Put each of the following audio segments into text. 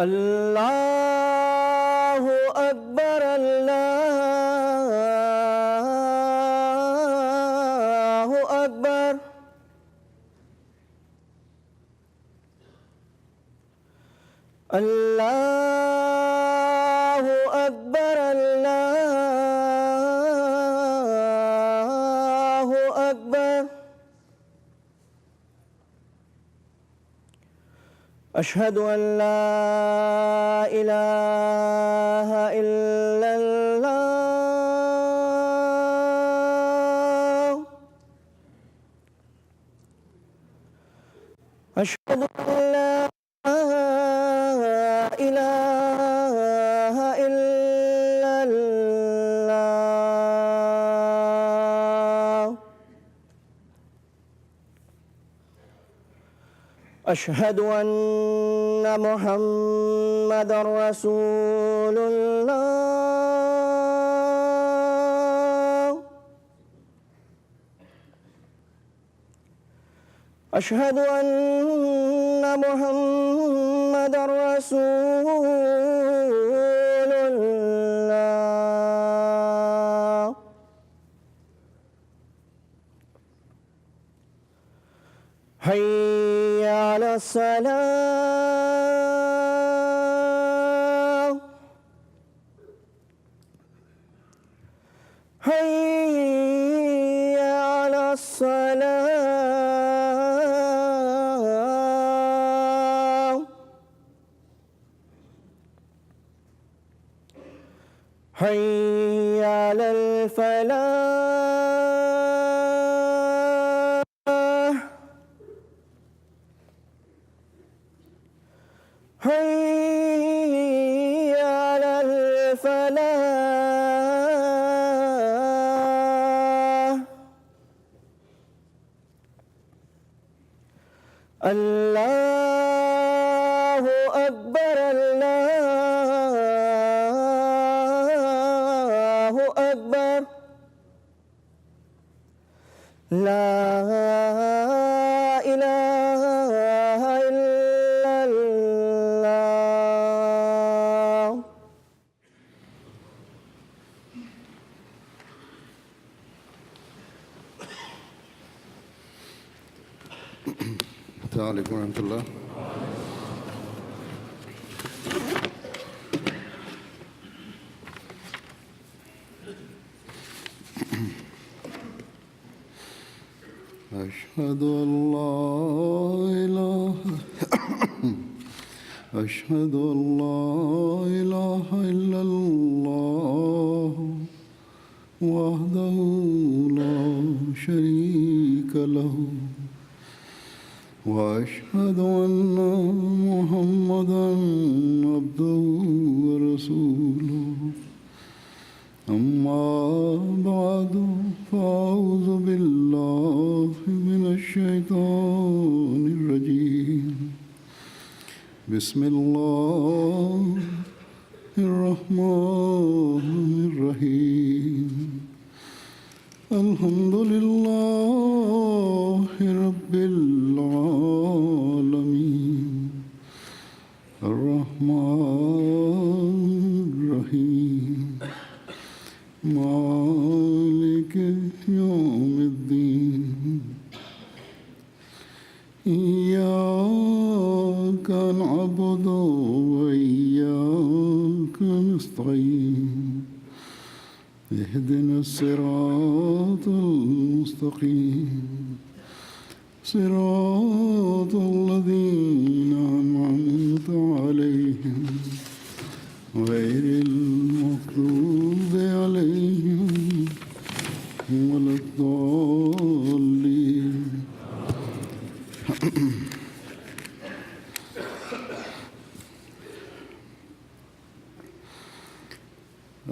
الله أكبر الله أكبر الله أكبر الله أكبر أشهد أن لا إله إلا الله أشهد أن لا إله إلا الله أشهد أن محمدًا رسول الله أشهد أن محمدًا رسول الله حي على الصلاة حي على الصلاة حي على الفلاح حي على الفلاح الله أكبر الله أكبر لا إله إلا الله السلام عليكم ورحمة الله. أشهد أن لا إله أشهد أن لا إله إلا الله وحده لا شريك له وأشهد أن محمدًا عبده ورسوله أما بعد فأعوذ بالله من الشيطان الرجيم بسم الله الرحمن الرحيم الحمد لله رب العالمين الرحمن الرحيم مالك يوم الدين إياك نعبد وإياك نستعين اهدنا الصراط المستقيم صراط الذين أنعمت عليهم غير المغضوب عليهم ولا الضالين.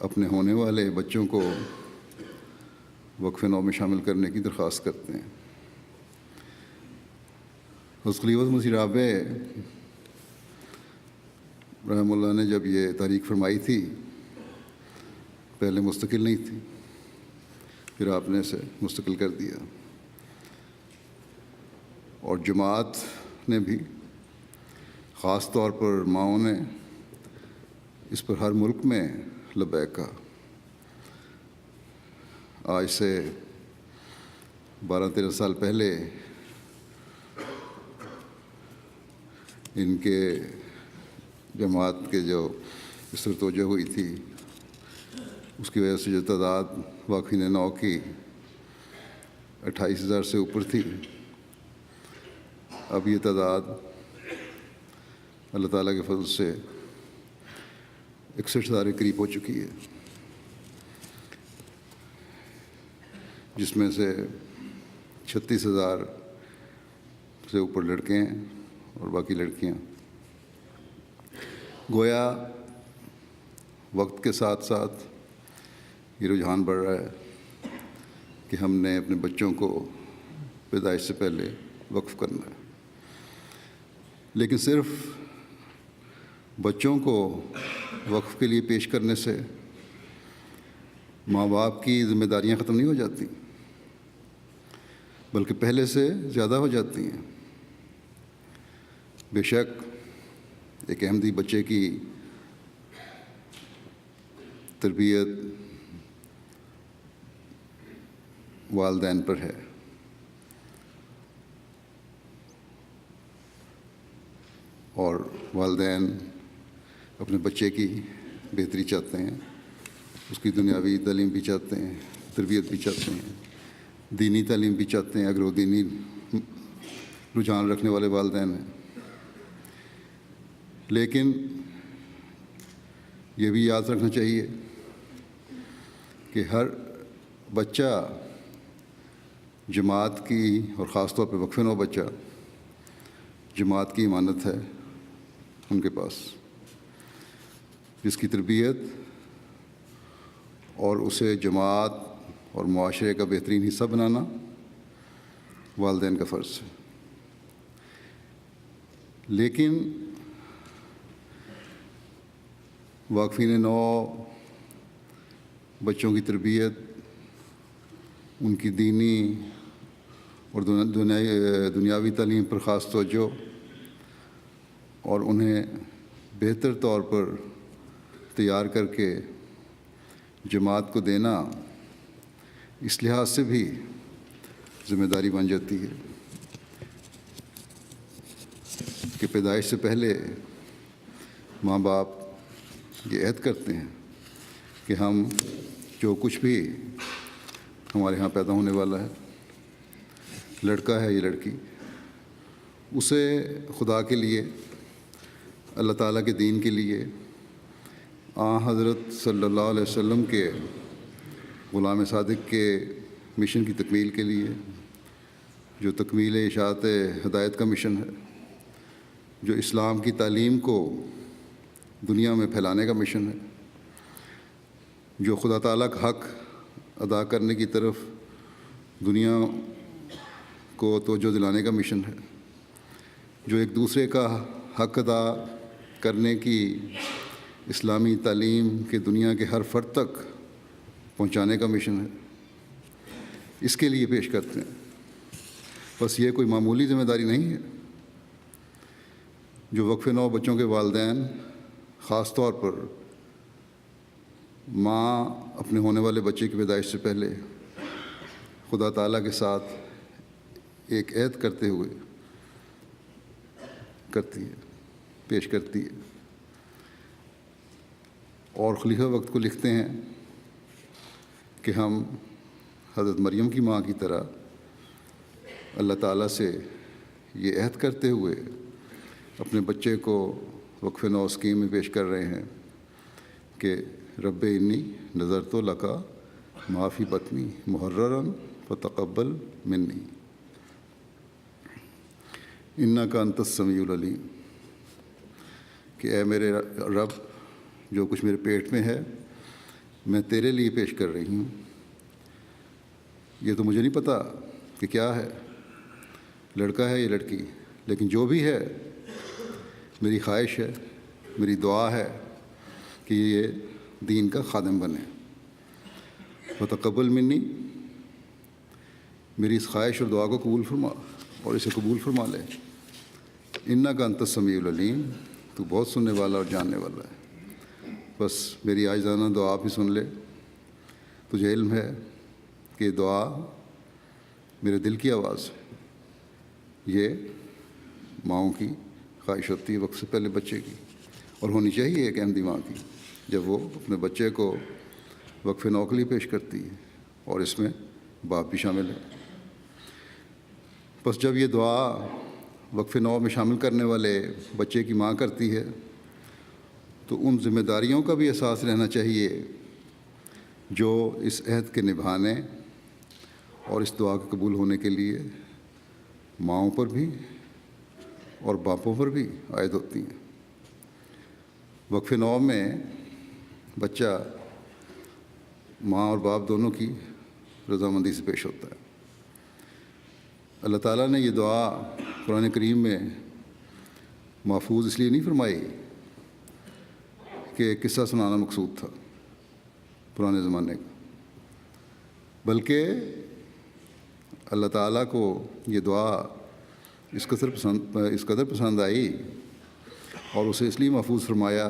اپنے ہونے والے بچوں کو وقف نو میں شامل کرنے کی درخواست کرتے ہیں۔ حضرت خلیفۃ مسیح رابع رحمہ اللہ نے جب یہ تحریک فرمائی تھی، پہلے مستقل نہیں تھی، پھر آپ نے اسے مستقل کر دیا، اور جماعت نے بھی، خاص طور پر ماؤں نے اس پر ہر ملک میں لبیک کہا۔ آج سے 12-13 سال پہلے ان کے جماعت کے جو اس پر توجہ ہوئی تھی، اس کی وجہ سے جو تعداد واقفین نو کی 28,000 سے اوپر تھی، اب یہ تعداد اللہ تعالیٰ کے فضل سے 61,000 کے قریب ہو چکی ہے، جس میں سے 36,000 سے اوپر لڑکے ہیں اور باقی لڑکیاں۔ گویا وقت کے ساتھ ساتھ یہ رجحان بڑھ رہا ہے کہ ہم نے اپنے بچوں کو پیدائش سے پہلے وقف کرنا ہے، لیکن صرف بچوں کو وقف کے لیے پیش کرنے سے ماں باپ کی ذمہ داریاں ختم نہیں ہو جاتی، بلکہ پہلے سے زیادہ ہو جاتی ہیں۔ بے شک ایک احمدی بچے کی تربیت والدین پر ہے، اور والدین اپنے بچے کی بہتری چاہتے ہیں، اس کی دنیاوی تعلیم بھی چاہتے ہیں، تربیت بھی چاہتے ہیں، دینی تعلیم بھی چاہتے ہیں اگر وہ دینی رجحان رکھنے والے والدین ہیں۔ لیکن یہ بھی یاد رکھنا چاہیے کہ ہر بچہ جماعت کی، اور خاص طور پہ وقف نو بچہ جماعت کی امانت ہے ان کے پاس، جس کی تربیت اور اسے جماعت اور معاشرے کا بہترین حصہ بنانا والدین کا فرض ہے۔ لیکن واقفین نو بچوں کی تربیت، ان کی دینی اور دنیاوی تعلیم پر خاص توجہ، اور انہیں بہتر طور پر تیار کر کے جماعت کو دینا، اس لحاظ سے بھی ذمہ داری بن جاتی ہے کہ پیدائش سے پہلے ماں باپ یہ عہد کرتے ہیں کہ ہم جو کچھ بھی ہمارے ہاں پیدا ہونے والا ہے، لڑکا ہے یا لڑکی، اسے خدا کے لیے، اللہ تعالیٰ کے دین کے لیے، حضرت صلی اللہ علیہ وسلم کے غلام صادق کے مشن کی تکمیل کے لیے، جو تکمیل اشاعت ہدایت کا مشن ہے، جو اسلام کی تعلیم کو دنیا میں پھیلانے کا مشن ہے، جو خدا تعالیٰ کا حق ادا کرنے کی طرف دنیا کو توجہ دلانے کا مشن ہے، جو ایک دوسرے کا حق ادا کرنے کی اسلامی تعلیم کے دنیا کے ہر فرد تک پہنچانے کا مشن ہے، اس کے لیے پیش کرتے ہیں۔ بس یہ کوئی معمولی ذمہ داری نہیں ہے جو وقف نو بچوں کے والدین، خاص طور پر ماں اپنے ہونے والے بچے کی پیدائش سے پہلے خدا تعالیٰ کے ساتھ ایک عہد کرتے ہوئے کرتی ہے، پیش کرتی ہے۔ اور خلیفہ وقت کو لکھتے ہیں کہ ہم حضرت مریم کی ماں کی طرح اللہ تعالیٰ سے یہ عہد کرتے ہوئے اپنے بچے کو وقف نو اسکیم میں پیش کر رہے ہیں کہ رب انی نظرت لکا ما فی بطنی محررا فتقبل منی انک انت السمیع العلیم، کہ اے میرے رب، جو کچھ میرے پیٹ میں ہے میں تیرے لیے پیش کر رہی ہوں. یہ تو مجھے نہیں پتہ کہ کیا ہے، لڑکا ہے یا لڑکی، لیکن جو بھی ہے میری خواہش ہے، میری دعا ہے کہ یہ دین کا خادم بنے. وتقبل منی، میری اس خواہش اور دعا کو قبول فرما اور اسے قبول فرما لے. انک انت السمیع العلیم، تو بہت سننے والا اور جاننے والا ہے. بس میری عاجزانہ دعا آپ ہی سن لے. تجھے علم ہے کہ یہ دعا میرے دل کی آواز ہے. یہ ماؤں کی خواہش ہوتی ہے وقت سے پہلے بچے کی، اور ہونی چاہیے ایک احمدی ماں کی، جب وہ اپنے بچے کو وقف نو کے لیے پیش کرتی ہے، اور اس میں باپ بھی شامل ہے. بس جب یہ دعا وقف نو میں شامل کرنے والے بچے کی ماں کرتی ہے تو ان ذمہ داریوں کا بھی احساس رہنا چاہیے جو اس عہد کے نبھانے اور اس دعا کے قبول ہونے کے لیے ماؤں پر بھی اور باپوں پر بھی عائد ہوتی ہیں. وقف نو میں بچہ ماں اور باپ دونوں کی رضامندی سے پیش ہوتا ہے. اللہ تعالیٰ نے یہ دعا قرآن کریم میں محفوظ اس لیے نہیں فرمائی کہ ایک قصہ سنانا مقصود تھا پرانے زمانے کا، بلکہ اللہ تعالیٰ کو یہ دعا اس قدر پسند آئی اور اسے اس لیے محفوظ فرمایا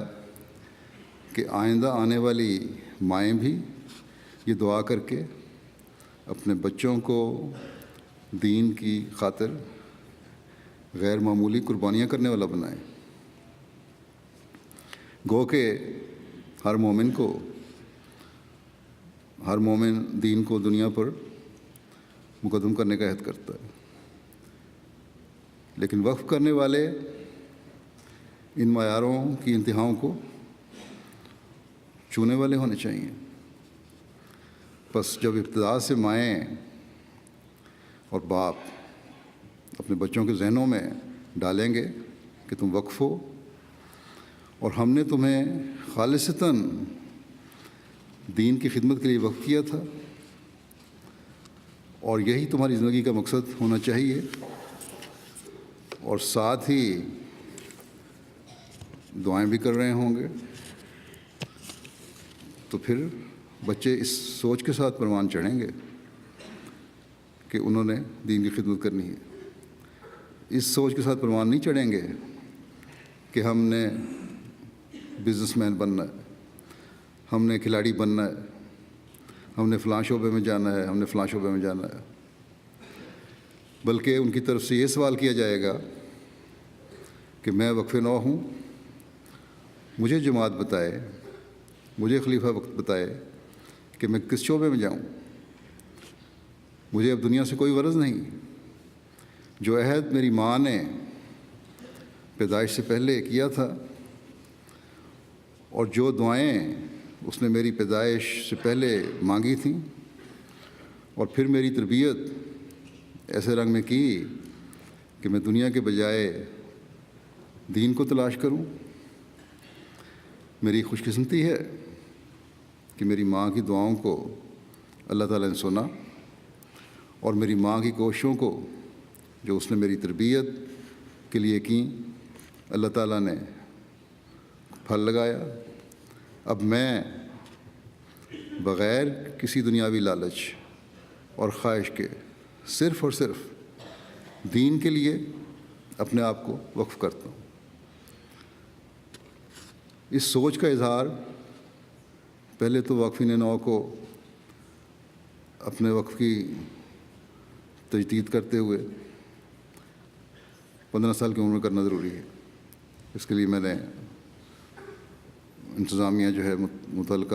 کہ آئندہ آنے والی مائیں بھی یہ دعا کر کے اپنے بچوں کو دین کی خاطر غیر معمولی قربانیاں کرنے والا بنائیں. گو کہ ہر مومن دین کو دنیا پر مقدم کرنے کا عہد کرتا ہے، لیکن وقف کرنے والے ان معیاروں کی انتہاؤں کو چھونے والے ہونے چاہیے. بس جب ابتدا سے مائیں اور باپ اپنے بچوں کے ذہنوں میں ڈالیں گے کہ تم وقف ہو اور ہم نے تمہیں خالصتاً دین کی خدمت کے لیے وقف کیا تھا اور یہی تمہاری زندگی کا مقصد ہونا چاہیے، اور ساتھ ہی دعائیں بھی کر رہے ہوں گے، تو پھر بچے اس سوچ کے ساتھ پروان چڑھیں گے کہ انہوں نے دین کی خدمت کرنی ہے. اس سوچ کے ساتھ پروان نہیں چڑھیں گے کہ ہم نے بزنس مین بننا ہے، ہم نے کھلاڑی بننا ہے، ہم نے فلاں شعبے میں جانا ہے، ہم نے فلاں شعبے میں جانا ہے. بلکہ ان کی طرف سے یہ سوال کیا جائے گا کہ میں وقف نو ہوں، مجھے جماعت بتائے، مجھے خلیفہ وقت بتائے کہ میں کس شعبے میں جاؤں. مجھے اب دنیا سے کوئی غرض نہیں. جو عہد میری ماں نے پیدائش سے پہلے کیا تھا اور جو دعائیں اس نے میری پیدائش سے پہلے مانگی تھیں اور پھر میری تربیت ایسے رنگ میں کی کہ میں دنیا کے بجائے دین کو تلاش کروں، میری خوش قسمتی ہے کہ میری ماں کی دعاؤں کو اللہ تعالیٰ نے سنا اور میری ماں کی کوششوں کو جو اس نے میری تربیت کے لیے کیں اللہ تعالیٰ نے پھل لگایا. اب میں بغیر کسی دنیاوی لالچ اور خواہش کے صرف اور صرف دین کے لیے اپنے آپ کو وقف کرتا ہوں. اس سوچ کا اظہار پہلے تو واقفین نو کو اپنے وقف کی تجدید کرتے ہوئے 15 سال کی عمر میں کرنا ضروری ہے. اس کے لیے میں نے انتظامیہ جو ہے متعلقہ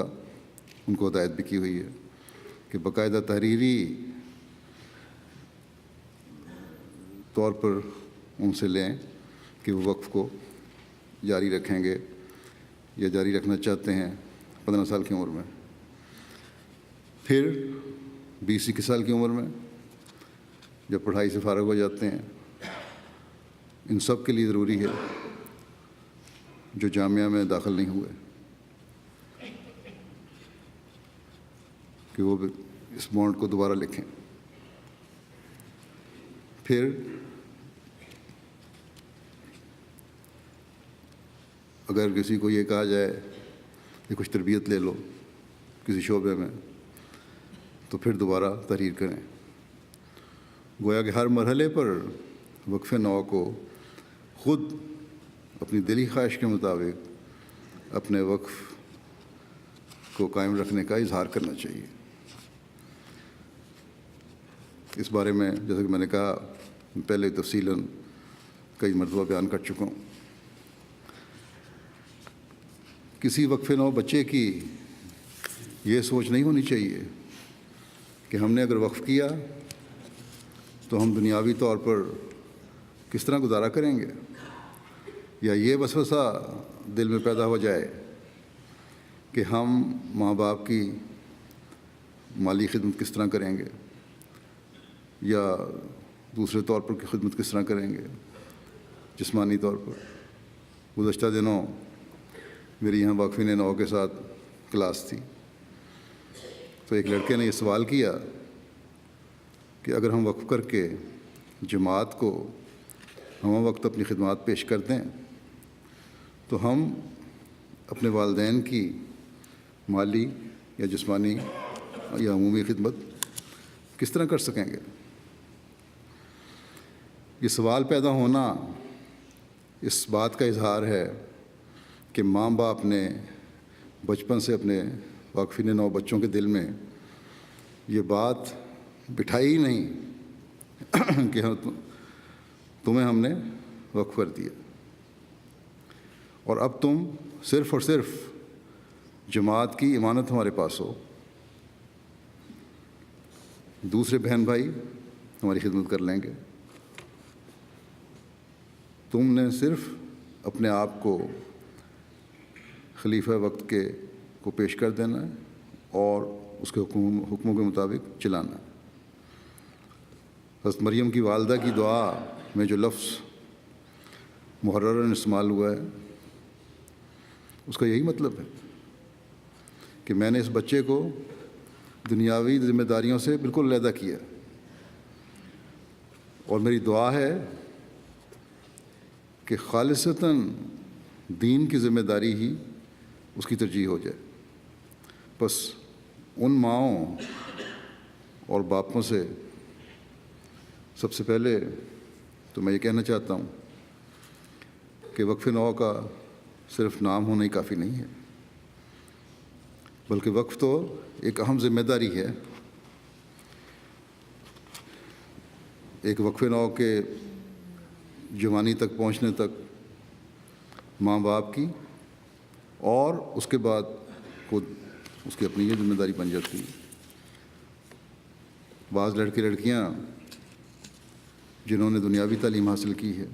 ان کو ہدایت بھی کی ہوئی ہے کہ باقاعدہ تحریری طور پر ان سے لیں کہ وہ وقف کو جاری رکھیں گے یا جاری رکھنا چاہتے ہیں 15 سال کی عمر میں. پھر 20-21 سال کی عمر میں جب پڑھائی سے فارغ ہو جاتے ہیں. ان سب کے لیے ضروری ہے جو جامعہ میں داخل نہیں ہوئے کہ وہ اس بانڈ کو دوبارہ لکھیں. پھر اگر کسی کو یہ کہا جائے کہ کچھ تربیت لے لو کسی شعبے میں، تو پھر دوبارہ تحریر کریں. گویا کہ ہر مرحلے پر وقف نو کو خود اپنی دلی خواہش کے مطابق اپنے وقف کو قائم رکھنے کا اظہار کرنا چاہیے. اس بارے میں جیسا کہ میں نے کہا پہلے تفصیلاً کئی مرتبہ بیان کر چکا ہوں. کسی وقف نو بچے کی یہ سوچ نہیں ہونی چاہیے کہ ہم نے اگر وقف کیا تو ہم دنیاوی طور پر کس طرح گزارا کریں گے، یا یہ وسوسہ دل میں پیدا ہو جائے کہ ہم ماں باپ کی مالی خدمت کس طرح کریں گے یا دوسرے طور پر کی خدمت کس طرح کریں گے، جسمانی طور پر. گزشتہ دنوں میری یہاں واقفین نو کے ساتھ کلاس تھی، تو ایک لڑکے نے یہ سوال کیا کہ اگر ہم وقف کر کے جماعت کو ہم وقت اپنی خدمات پیش کر دیں تو ہم اپنے والدین کی مالی یا جسمانی یا عمومی خدمت کس طرح کر سکیں گے. یہ سوال پیدا ہونا اس بات کا اظہار ہے کہ ماں باپ نے بچپن سے اپنے واقفین نو بچوں کے دل میں یہ بات بٹھائی ہی نہیں کہ تمہیں ہم نے وقف کر دیا اور اب تم صرف اور صرف جماعت کی امانت ہمارے پاس ہو، دوسرے بہن بھائی ہماری خدمت کر لیں گے، تم نے صرف اپنے آپ کو خلیفہ وقت کو پیش کر دینا ہے اور اس کے حکموں کے مطابق چلانا ہے. حضرت مریم کی والدہ کی دعا میں جو لفظ محرراً استعمال ہوا ہے اس کا یہی مطلب ہے کہ میں نے اس بچے کو دنیاوی ذمہ داریوں سے بالکل علیحدہ کیا اور میری دعا ہے کہ خالصتاً دین کی ذمہ داری ہی اس کی ترجیح ہو جائے. بس ان ماؤں اور باپوں سے سب سے پہلے تو میں یہ کہنا چاہتا ہوں کہ وقف نو کا صرف نام ہونا ہی کافی نہیں ہے، بلکہ وقف تو ایک اہم ذمہ داری ہے. ایک وقف نو کے جوانی تک پہنچنے تک ماں باپ کی اور اس کے بعد خود اس کی اپنی یہ ذمہ داری بن جاتی ہے. بعض لڑکے لڑکیاں جنہوں نے دنیاوی تعلیم حاصل کی ہے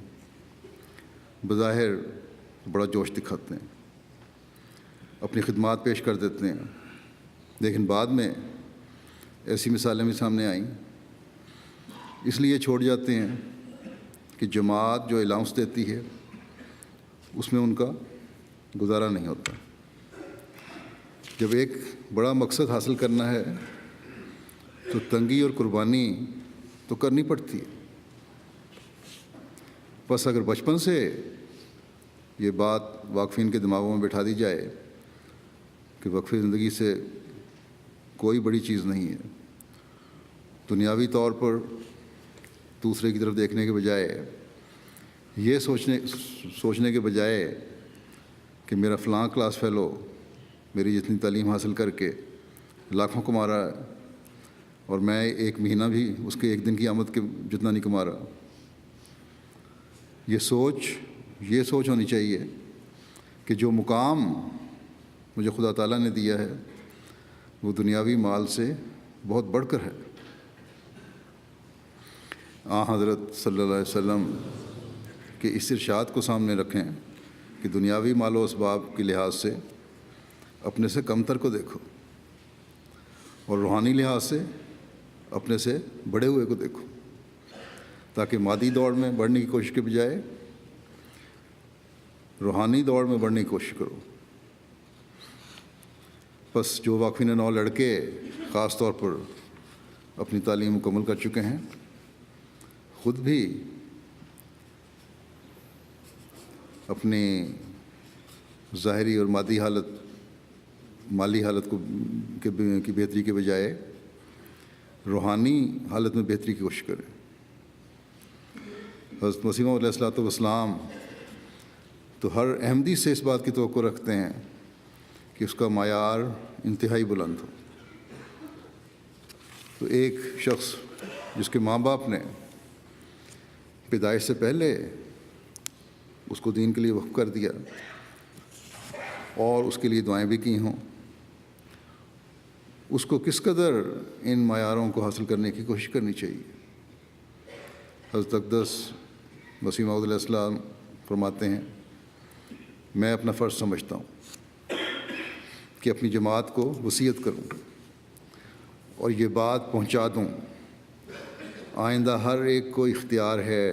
بظاہر بڑا جوش دکھاتے ہیں، اپنی خدمات پیش کر دیتے ہیں، لیکن بعد میں ایسی مثالیں بھی سامنے آئیں اس لیے چھوڑ جاتے ہیں کہ جماعت جو الاؤنس دیتی ہے اس میں ان کا گزارا نہیں ہوتا. جب ایک بڑا مقصد حاصل کرنا ہے تو تنگی اور قربانی تو کرنی پڑتی ہے. بس اگر بچپن سے یہ بات واقفین کے دماغوں میں بٹھا دی جائے کہ وقف زندگی سے کوئی بڑی چیز نہیں ہے، دنیاوی طور پر دوسرے کی طرف دیکھنے کے بجائے یہ سوچنے کے بجائے کہ میرا فلاں کلاس فیلو میری جتنی تعلیم حاصل کر کے لاکھوں کما رہا ہے اور میں ایک مہینہ بھی اس کے ایک دن کی آمد کے جتنا نہیں کما رہا، یہ سوچ ہونی چاہیے کہ جو مقام مجھے خدا تعالیٰ نے دیا ہے وہ دنیاوی مال سے بہت بڑھ کر ہے. حضرت صلی اللہ علیہ وسلم کے اس ارشاد کو سامنے رکھیں کہ دنیاوی مال و اسباب کے لحاظ سے اپنے سے کم تر کو دیکھو اور روحانی لحاظ سے اپنے سے بڑے ہوئے کو دیکھو، تاکہ مادی دوڑ میں بڑھنے کی کوشش کے بجائے روحانی دوڑ میں بڑھنے کی کوشش کرو. بس جو واقفین نو لڑکے خاص طور پر اپنی تعلیم مکمل کر چکے ہیں خود بھی اپنی ظاہری اور مالی حالت کی بہتری کے بجائے روحانی حالت میں بہتری کی کوشش کریں۔ حضرت مسیح موعود علیہ السلام تو ہر احمدی سے اس بات کی توقع رکھتے ہیں کہ اس کا معیار انتہائی بلند ہو۔ تو ایک شخص جس کے ماں باپ نے پیدائش سے پہلے اس کو دین کے لیے وقف کر دیا اور اس کے لیے دعائیں بھی کی ہوں، اس کو کس قدر ان معیاروں کو حاصل کرنے کی کوشش کرنی چاہیے۔ حضرت اقدس مسیح موعود علیہ السلام فرماتے ہیں، میں اپنا فرض سمجھتا ہوں کہ اپنی جماعت کو وصیت کروں اور یہ بات پہنچا دوں، آئندہ ہر ایک کو اختیار ہے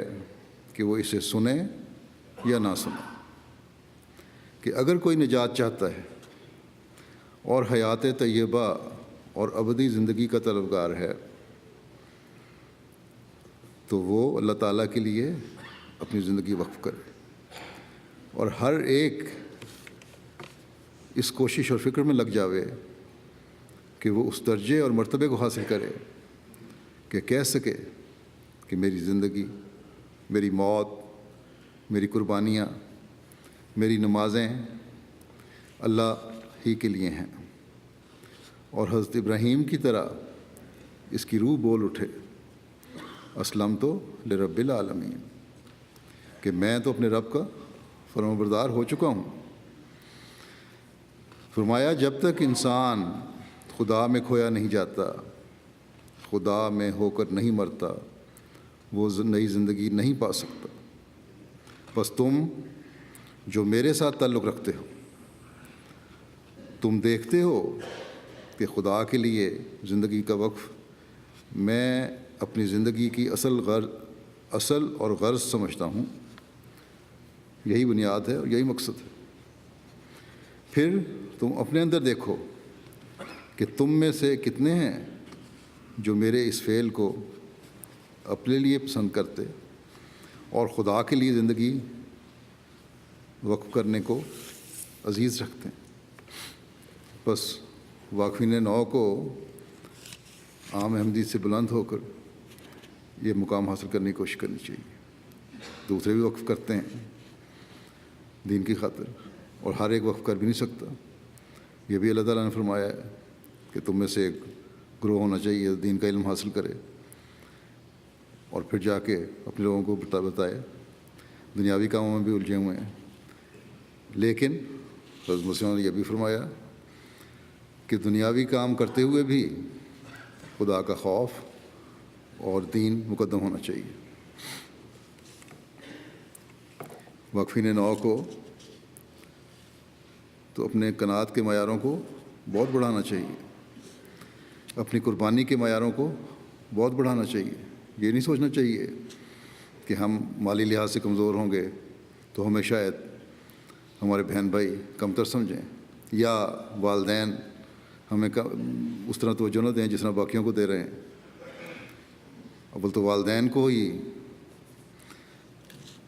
کہ وہ اسے سنے یا نہ سنے، کہ اگر کوئی نجات چاہتا ہے اور حیات طیبہ اور ابدی زندگی کا طلبگار ہے تو وہ اللہ تعالیٰ کے لیے اپنی زندگی وقف کرے، اور ہر ایک اس کوشش اور فکر میں لگ جاوے کہ وہ اس درجے اور مرتبے کو حاصل کرے کہ کہہ سکے کہ میری زندگی، میری موت، میری قربانیاں، میری نمازیں اللہ ہی کے لیے ہیں، اور حضرت ابراہیم کی طرح اس کی روح بول اٹھے، اسلمت لرب العالمین، کہ میں تو اپنے رب کا فرمانبردار ہو چکا ہوں۔ فرمایا جب تک انسان خدا میں کھویا نہیں جاتا، خدا میں ہو کر نہیں مرتا، وہ نئی زندگی نہیں پا سکتا۔ بس تم جو میرے ساتھ تعلق رکھتے ہو، تم دیکھتے ہو کہ خدا کے لیے زندگی کا وقف میں اپنی زندگی کی اصل اور غرض سمجھتا ہوں، یہی بنیاد ہے اور یہی مقصد ہے۔ پھر تم اپنے اندر دیکھو کہ تم میں سے کتنے ہیں جو میرے اس فعل کو اپنے لیے پسند کرتے اور خدا کے لیے زندگی وقف کرنے کو عزیز رکھتے ہیں۔ بس واقفین نو کو عام احمدی سے بلند ہو کر یہ مقام حاصل کرنے کی کوشش کرنی چاہیے۔ دوسرے بھی وقف کرتے ہیں دین کی خاطر، اور ہر ایک وقف کر بھی نہیں سکتا۔ یہ بھی اللہ تعالیٰ نے فرمایا ہے کہ تم میں سے ایک گروہ ہونا چاہیے دین کا علم حاصل کرے اور پھر جا کے اپنے لوگوں کو بتائے۔ دنیاوی کاموں میں بھی الجھے ہوئے ہیں، لیکن حضرت مسیح نے یہ بھی فرمایا کہ دنیاوی کام کرتے ہوئے بھی خدا کا خوف اور دین مقدم ہونا چاہیے۔ واقفین نو کو تو اپنے قناعت کے معیاروں کو بہت بڑھانا چاہیے، اپنی قربانی کے معیاروں کو بہت بڑھانا چاہیے۔ یہ نہیں سوچنا چاہیے کہ ہم مالی لحاظ سے کمزور ہوں گے تو ہمیں شاید ہمارے بہن بھائی کمتر سمجھیں، یا والدین ہمیں اس طرح توجہ نہ دیں جس طرح باقیوں کو دے رہے ہیں۔ اول تو والدین کو ہی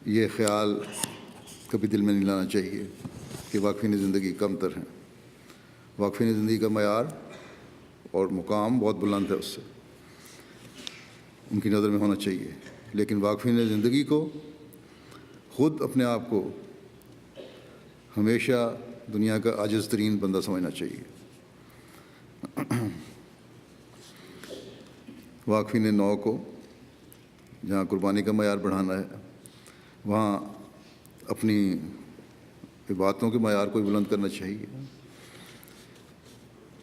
یہ خیال کبھی دل میں نہیں لانا چاہیے کہ واقفین زندگی کمتر ہیں۔ واقفین زندگی کا معیار اور مقام بہت بلند ہے، اس سے ان کی نظر میں ہونا چاہیے، لیکن واقفین زندگی کو خود اپنے آپ کو ہمیشہ دنیا کا عاجز ترین بندہ سمجھنا چاہیے۔ واقفین نو کو جہاں قربانی کا معیار بڑھانا ہے، وہاں اپنی عبادتوں کے معیار کو بھی بلند کرنا چاہیے،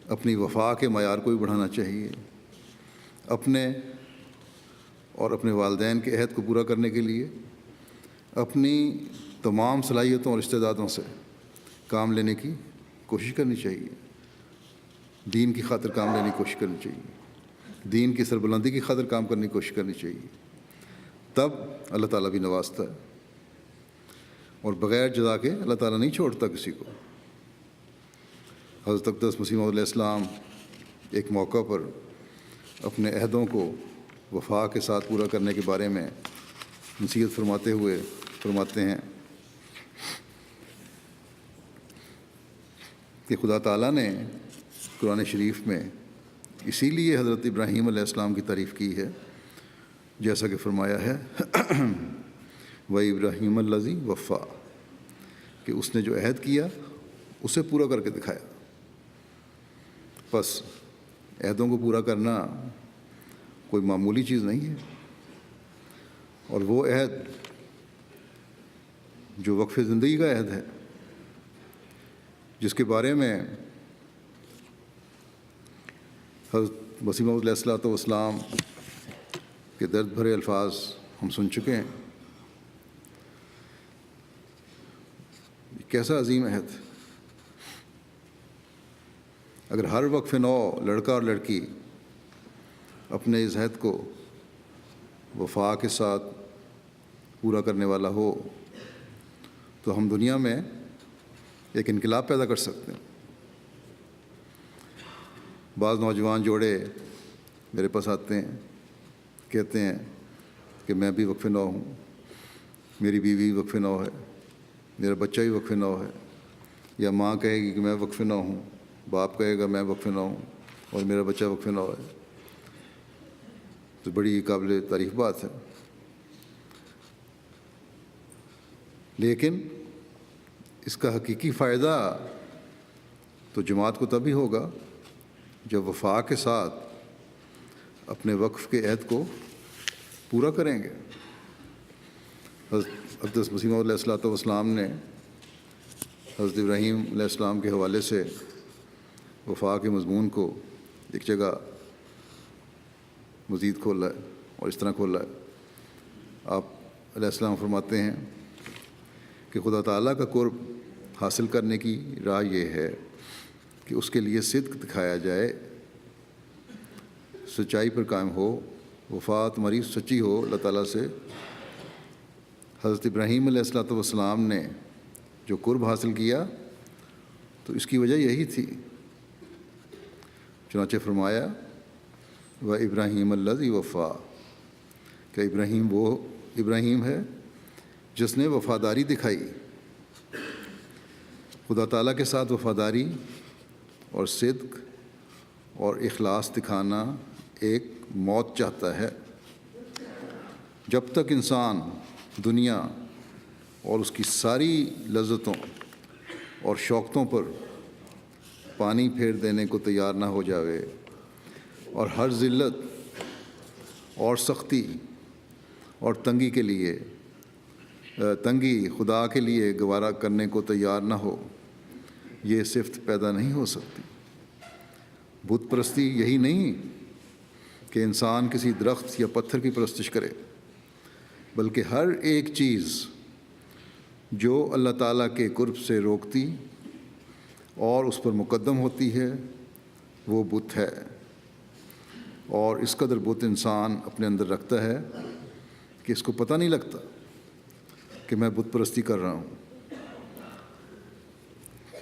اپنی وفا کے معیار کو بھی بڑھانا چاہیے، اپنے اور اپنے والدین کے عہد کو پورا کرنے کے لیے اپنی تمام صلاحیتوں اور استعدادوں سے کام لینے کی کوشش کرنی چاہیے، دین کی خاطر کام لینے کی کوشش کرنی چاہیے، دین کی سربلندی کی خاطر کام کرنے کی کوشش کرنی چاہیے۔ تب اللہ تعالیٰ بھی نوازتا ہے، اور بغیر جزا کے اللہ تعالیٰ نہیں چھوڑتا کسی کو۔ حضرت اقدس مسیح موعود علیہ السلام ایک موقع پر اپنے عہدوں کو وفا کے ساتھ پورا کرنے کے بارے میں نصیحت فرماتے ہوئے فرماتے ہیں کہ خدا تعالیٰ نے قرآن شریف میں اسی لیے حضرت ابراہیم علیہ السلام کی تعریف کی ہے، جیسا کہ فرمایا ہے و ابراہیم الذی وفا، کہ اس نے جو عہد کیا اسے پورا کر کے دکھایا۔ بس عہدوں کو پورا کرنا کوئی معمولی چیز نہیں ہے، اور وہ عہد جو وقف زندگی کا عہد ہے، جس کے بارے میں حضرت مسیح موعود علیہ الصلوۃ والسلام کے درد بھرے الفاظ ہم سن چکے ہیں۔ کیسا عظیم عہد! اگر ہر وقف نو لڑکا اور لڑکی اپنے اس عہد کو وفا کے ساتھ پورا کرنے والا ہو تو ہم دنیا میں ایک انقلاب پیدا کر سکتے ہیں۔ بعض نوجوان جوڑے میرے پاس آتے ہیں، کہتے ہیں کہ میں بھی وقف نو ہوں، میری بیوی وقف نو ہے، میرا بچہ بھی وقف نو ہے، یا ماں کہے گی کہ میں وقف نو ہوں، باپ کہے گا میں وقف نو ہوں، اور میرا بچہ وقف نو ہے۔ تو بڑی قابل تعریف بات ہے، لیکن اس کا حقیقی فائدہ تو جماعت کو تبھی ہوگا جب وفا کے ساتھ اپنے وقف کے عہد کو پورا کریں گے۔ حضرت اقدس مسیح موعود علیہ الصلوۃ والسلام نے حضرت ابراہیم علیہ السلام کے حوالے سے وفا کے مضمون کو ایک جگہ مزید کھولا ہے، اور اس طرح کھولا ہے۔ آپ علیہ السلام فرماتے ہیں کہ خدا تعالیٰ کا قرب حاصل کرنے کی راہ یہ ہے کہ اس کے لیے صدق دکھایا جائے، سچائی پر قائم ہو، وفا تمہاری سچی ہو اللہ تعالیٰ سے۔ حضرت ابراہیم علیہ الصلوۃ والسلام نے جو قرب حاصل کیا تو اس کی وجہ یہی تھی۔ چنانچہ فرمایا و ابراہیم الذی وفا، کہ ابراہیم وہ ابراہیم ہے جس نے وفاداری دکھائی۔ خدا تعالیٰ کے ساتھ وفاداری اور صدق اور اخلاص دکھانا ایک موت چاہتا ہے۔ جب تک انسان دنیا اور اس کی ساری لذتوں اور شوقتوں پر پانی پھیر دینے کو تیار نہ ہو جاوے، اور ہر ذلت اور سختی اور تنگی خدا کے لیے گوارا کرنے کو تیار نہ ہو، یہ صفت پیدا نہیں ہو سکتی۔ بت پرستی یہی نہیں کہ انسان کسی درخت یا پتھر کی پرستش کرے، بلکہ ہر ایک چیز جو اللہ تعالیٰ کے قرب سے روکتی اور اس پر مقدم ہوتی ہے وہ بت ہے، اور اس قدر بت انسان اپنے اندر رکھتا ہے کہ اس کو پتہ نہیں لگتا کہ میں بت پرستی کر رہا ہوں۔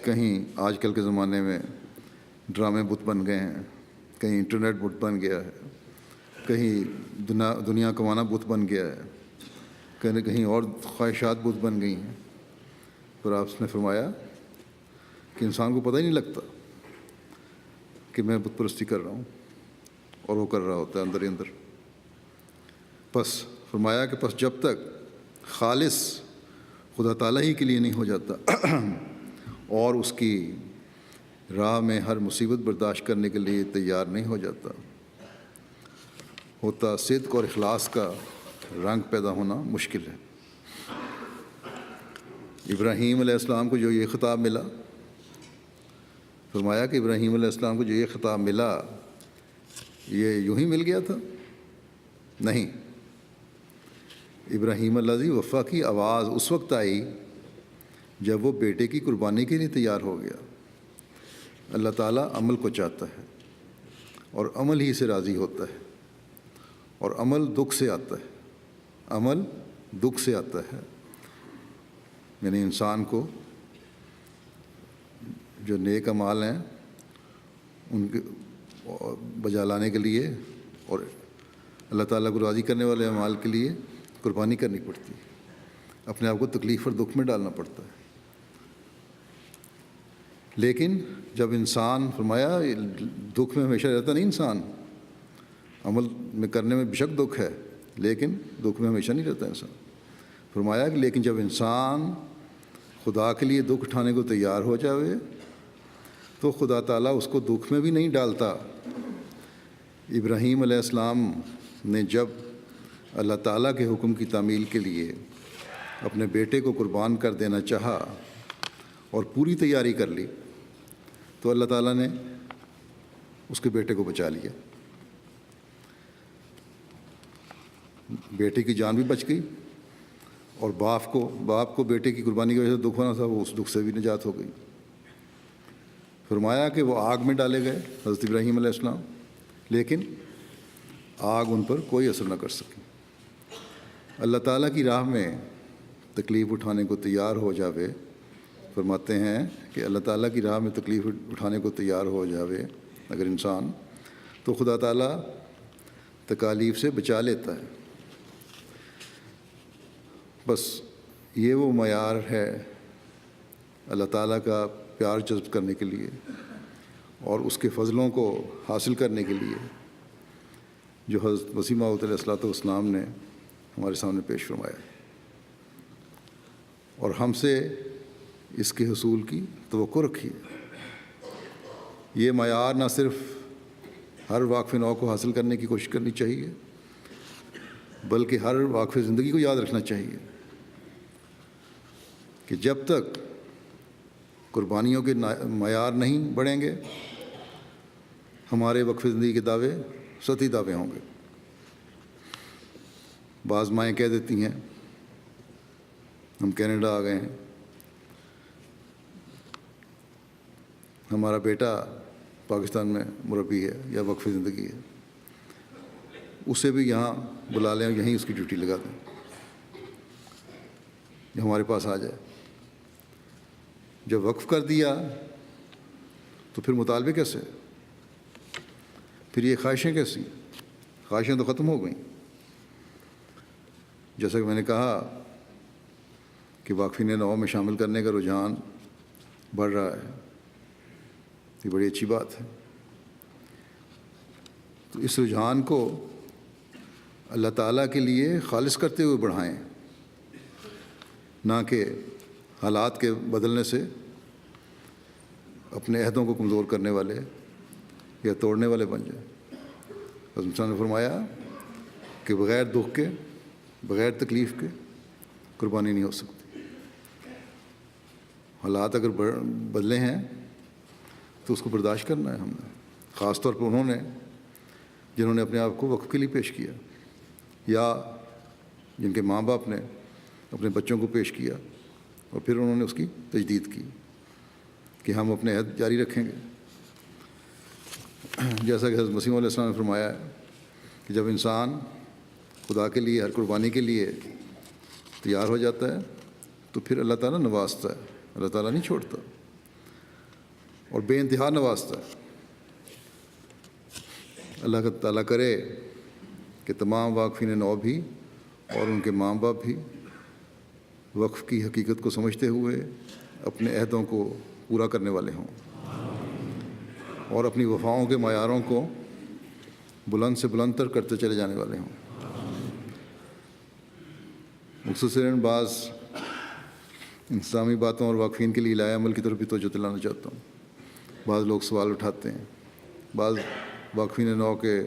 کہیں آج کل کے زمانے میں ڈرامے بت بن گئے ہیں، کہیں انٹرنیٹ بت بن گیا ہے، کہیں دنیا کمانا بت بن گیا ہے، کہیں اور خواہشات بت بن گئی ہیں۔ پر آپ نے فرمایا کہ انسان کو پتہ ہی نہیں لگتا کہ میں بت پرستی کر رہا ہوں، اور وہ کر رہا ہوتا ہے اندر ہی اندر۔ پس فرمایا کہ پس جب تک خالص خدا تعالیٰ ہی کے لیے نہیں ہو جاتا اور اس کی راہ میں ہر مصیبت برداشت کرنے کے لیے تیار نہیں ہو جاتا، ہوتا صدق اور اخلاص کا رنگ پیدا ہونا مشکل ہے۔ ابراہیم علیہ السلام کو جو یہ خطاب ملا، فرمایا کہ ابراہیم علیہ السلام کو جو یہ خطاب ملا یہ یوں ہی مل گیا تھا؟ نہیں، ابراہیم الذی وفا کی آواز اس وقت آئی جب وہ بیٹے کی قربانی کے لیے تیار ہو گیا۔ اللہ تعالیٰ عمل کو چاہتا ہے اور عمل ہی سے راضی ہوتا ہے، اور عمل دکھ سے آتا ہے، عمل دکھ سے آتا ہے، یعنی انسان کو جو نیک اعمال ہیں ان کے بجا لانے کے لیے اور اللہ تعالیٰ کو راضی کرنے والے اعمال کے لیے قربانی کرنی پڑتی ہے، اپنے آپ کو تکلیف اور دکھ میں ڈالنا پڑتا ہے۔ لیکن جب انسان، فرمایا دکھ میں ہمیشہ رہتا نہیں انسان، عمل میں کرنے میں بے شک دکھ ہے لیکن دکھ میں ہمیشہ نہیں رہتا انسان۔ فرمایا کہ لیکن جب انسان خدا کے لیے دکھ اٹھانے کو تیار ہو جاوے تو خدا تعالیٰ اس کو دکھ میں بھی نہیں ڈالتا۔ ابراہیم علیہ السلام نے جب اللہ تعالیٰ کے حکم کی تعمیل کے لیے اپنے بیٹے کو قربان کر دینا چاہا اور پوری تیاری کر لی تو اللہ تعالیٰ نے اس کے بیٹے کو بچا لیا، بیٹے کی جان بھی بچ گئی، اور باپ کو بیٹے کی قربانی کی وجہ سے دکھ ہونا تھا، وہ اس دکھ سے بھی نجات ہو گئی۔ فرمایا کہ وہ آگ میں ڈالے گئے حضرت ابراہیم علیہ السلام، لیکن آگ ان پر کوئی اثر نہ کر سکی۔ اللہ تعالیٰ کی راہ میں تکلیف اٹھانے کو تیار ہو جاوے، فرماتے ہیں کہ اللہ تعالیٰ کی راہ میں تکلیف اٹھانے کو تیار ہو جاوے اگر انسان، تو خدا تعالیٰ تکالیف سے بچا لیتا ہے۔ بس یہ وہ معیار ہے اللہ تعالیٰ کا پیار جذب کرنے کے لیے اور اس کے فضلوں کو حاصل کرنے کے لیے جو حضرت مسیح موعود علیہ الصلوۃ والسلام نے ہمارے سامنے پیش فرمایا، اور ہم سے اس کے حصول کی توقع رکھی ہے۔ یہ معیار نہ صرف ہر واقف نو کو حاصل کرنے کی کوشش کرنی چاہیے بلکہ ہر واقف زندگی کو یاد رکھنا چاہیے کہ جب تک قربانیوں کے معیار نہیں بڑھیں گے ہمارے وقف زندگی کے دعوے سطحی دعوے ہوں گے۔ بعض مائیں کہہ دیتی ہیں ہم کینیڈا آ گئے ہیں، ہمارا بیٹا پاکستان میں مربی ہے یا وقف زندگی ہے، اسے بھی یہاں بلا لیں اور یہیں اس کی ڈیوٹی لگا دیں، جو ہمارے پاس آ جائے۔ جب وقف کر دیا تو پھر مطالبے کیسے؟ پھر یہ خواہشیں کیسی؟ خواہشیں تو ختم ہو گئیں۔ جیسا کہ میں نے کہا کہ واقفین نو میں شامل کرنے کا رجحان بڑھ رہا ہے، یہ بڑی اچھی بات ہے۔ تو اس رجحان کو اللہ تعالیٰ کے لیے خالص کرتے ہوئے بڑھائیں، نہ کہ حالات کے بدلنے سے اپنے عہدوں کو کمزور کرنے والے یا توڑنے والے بن جائیں۔ حضرت صاحب نے فرمایا کہ بغیر دکھ کے، بغیر تکلیف کے قربانی نہیں ہو سکتی۔ حالات اگر بدلے ہیں تو اس کو برداشت کرنا ہے ہم نے، خاص طور پر انہوں نے جنہوں نے اپنے آپ کو وقف کے لیے پیش کیا، یا جن کے ماں باپ نے اپنے بچوں کو پیش کیا اور پھر انہوں نے اس کی تجدید کی کہ ہم اپنے عہد جاری رکھیں گے۔ جیسا کہ حضرت مسیح علیہ السلام نے فرمایا ہے کہ جب انسان خدا کے لیے ہر قربانی کے لیے تیار ہو جاتا ہے تو پھر اللہ تعالیٰ نوازتا ہے، اللہ تعالیٰ نہیں چھوڑتا اور بے انتہا نوازتا ہے۔ اللہ تعالیٰ کرے کہ تمام واقفین نو بھی اور ان کے ماں باپ بھی وقف کی حقیقت کو سمجھتے ہوئے اپنے عہدوں کو پورا کرنے والے ہوں اور اپنی وفاؤں کے معیاروں کو بلند سے بلند تر کرتے چلے جانے والے ہوں۔ مختصراً بعض انتظامی باتوں اور واقفین کے لیے الہی عمل کی طرف بھی توجہ دلانا چاہتا ہوں۔ بعض لوگ سوال اٹھاتے ہیں، بعض واقفین نو کے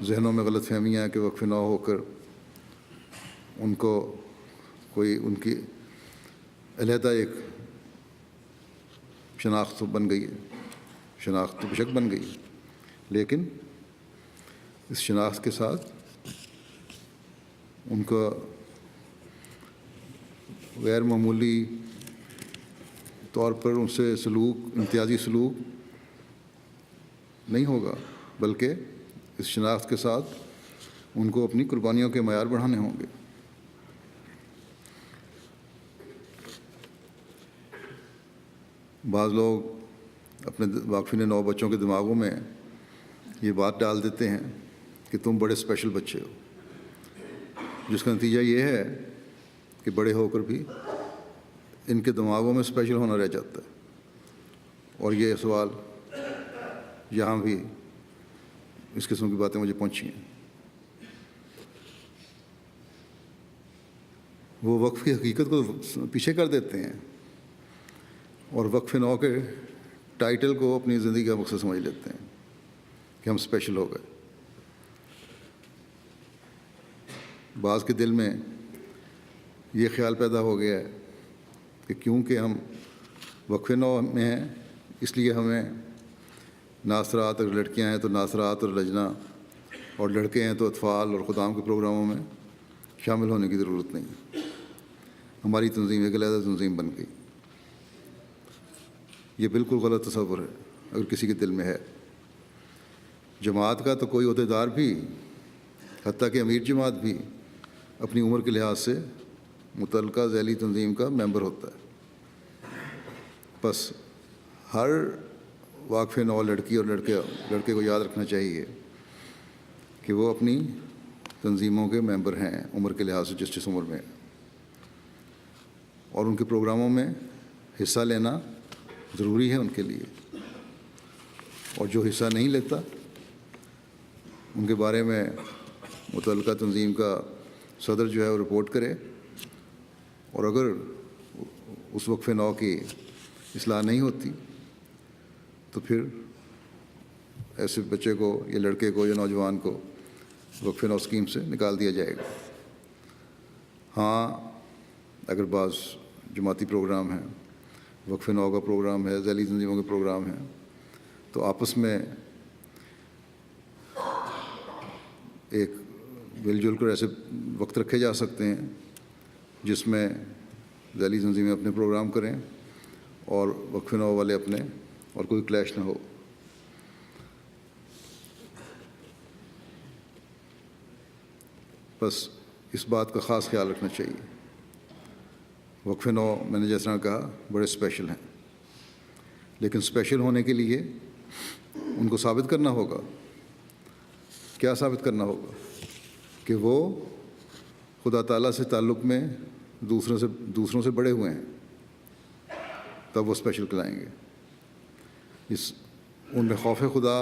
ذہنوں میں غلط فہمیاں ہیں کہ وقف نو ہو کر ان کو کوئی ان کی علیحدہ ایک شناخت بن گئی ہے، شناخت تو بے شک بن گئی ہے، لیکن اس شناخت کے ساتھ ان کا غیر معمولی طور پر ان سے سلوک، امتیازی سلوک نہیں ہوگا، بلکہ اس شناخت کے ساتھ ان کو اپنی قربانیوں کے معیار بڑھانے ہوں گے۔ بعض لوگ اپنے واقفین نو بچوں کے دماغوں میں یہ بات ڈال دیتے ہیں کہ تم بڑے اسپیشل بچے ہو، جس کا نتیجہ یہ ہے کہ بڑے ہو کر بھی ان کے دماغوں میں اسپیشل ہونا رہ جاتا ہے۔ اور یہ سوال یہاں بھی اس قسم کی باتیں مجھے پہنچی ہیں۔ وہ وقف کی حقیقت کو پیچھے کر دیتے ہیں اور وقف نو کے ٹائٹل کو اپنی زندگی کا مقصد سمجھ لیتے ہیں کہ ہم اسپیشل ہو گئے۔ بعض کے دل میں یہ خیال پیدا ہو گیا ہے کہ کیونکہ ہم وقف نو میں ہیں اس لیے ہمیں ناصرات، اگر لڑکیاں ہیں تو ناصرات اور لجنہ، اور لڑکے ہیں تو اطفال اور خدام کے پروگراموں میں شامل ہونے کی ضرورت نہیں۔ ہماری تنظیم ایک علیحدہ تنظیم بن گئی۔ یہ بالکل غلط تصور ہے اگر کسی کے دل میں ہے۔ جماعت کا تو کوئی عہدیدار بھی، حتیٰ کہ امیر جماعت بھی، اپنی عمر کے لحاظ سے متعلقہ ذیلی تنظیم کا ممبر ہوتا ہے۔ بس ہر واقف نو لڑکی اور لڑکے کو یاد رکھنا چاہیے کہ وہ اپنی تنظیموں کے ممبر ہیں عمر کے لحاظ سے، جس عمر میں، اور ان کے پروگراموں میں حصہ لینا ضروری ہے ان کے لیے۔ اور جو حصہ نہیں لیتا ان کے بارے میں متعلقہ تنظیم کا صدر جو ہے وہ رپورٹ کرے، اور اگر اس وقف نو کی اصلاح نہیں ہوتی تو پھر ایسے بچے کو یا لڑکے کو یا نوجوان کو وقف نو اسکیم سے نکال دیا جائے گا۔ ہاں، اگر بعض جماعتی پروگرام ہیں، وقف نو کا پروگرام ہے، ذیلی تنظیموں کے پروگرام ہیں، تو آپس میں ایک مل جل کر ایسے وقت رکھے جا سکتے ہیں جس میں ذیلی تنظیمیں اپنے پروگرام کریں اور وقف نو والے اپنے، اور کوئی کلیش نہ ہو۔ بس اس بات کا خاص خیال رکھنا چاہیے۔ وقف نو میں نے جس طرح کہا بڑے اسپیشل ہیں، لیکن اسپیشل ہونے کے لیے ان کو ثابت کرنا ہوگا۔ کیا ثابت کرنا ہوگا؟ کہ وہ خدا تعالیٰ سے تعلق میں دوسروں سے بڑے ہوئے ہیں، تب وہ اسپیشل کہلائیں گے۔ ان میں خوف خدا